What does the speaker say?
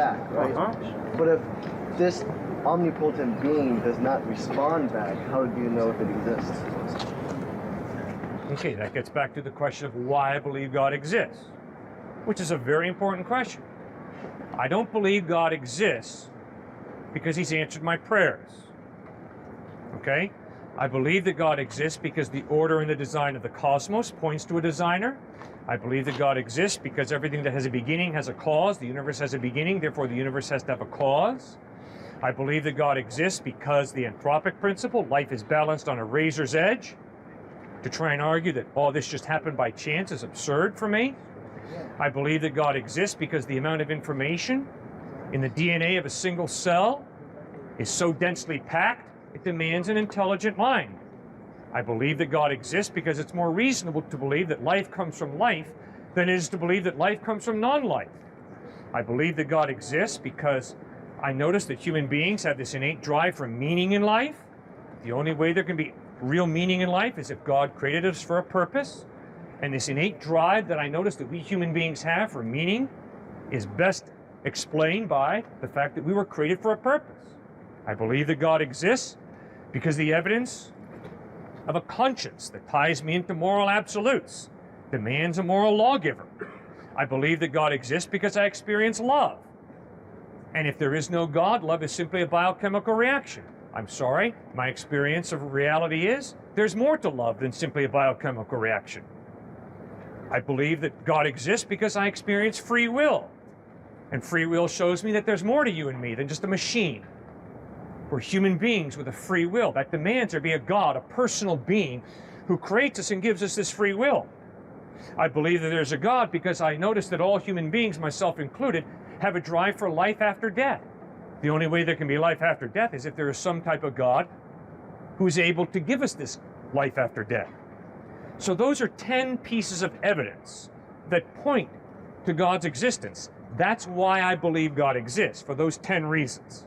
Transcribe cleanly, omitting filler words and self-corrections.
back, right? But if this omnipotent being does not respond back, how do you know if it exists? Okay, that gets back to the question of why I believe God exists, which is a very important question. I don't believe God exists because he's answered my prayers. Okay? I believe that God exists because the order and the design of the cosmos points to a designer. I believe that God exists because everything that has a beginning has a cause. The universe has a beginning, therefore the universe has to have a cause. I believe that God exists because the anthropic principle, life is balanced on a razor's edge. To try and argue that all this just happened by chance is absurd for me. I believe that God exists because the amount of information in the DNA of a single cell is so densely packed, it demands an intelligent mind. I believe that God exists because it's more reasonable to believe that life comes from life than it is to believe that life comes from non-life. I believe that God exists because I notice that human beings have this innate drive for meaning in life. The only way there can be real meaning in life is if God created us for a purpose. And this innate drive that I notice that we human beings have for meaning is best explained by the fact that we were created for a purpose. I believe that God exists because the evidence of a conscience that ties me into moral absolutes demands a moral lawgiver. I believe that God exists because I experience love. And if there is no God, love is simply a biochemical reaction. I'm sorry, my experience of reality is there's more to love than simply a biochemical reaction. I believe that God exists because I experience free will. And free will shows me that there's more to you and me than just a machine. We're human beings with a free will. That demands there be a God, a personal being, who creates us and gives us this free will. I believe that there's a God because I notice that all human beings, myself included, have a drive for life after death. The only way there can be life after death is if there is some type of God who is able to give us this life after death. So those are 10 pieces of evidence that point to God's existence. That's why I believe God exists, for those 10 reasons.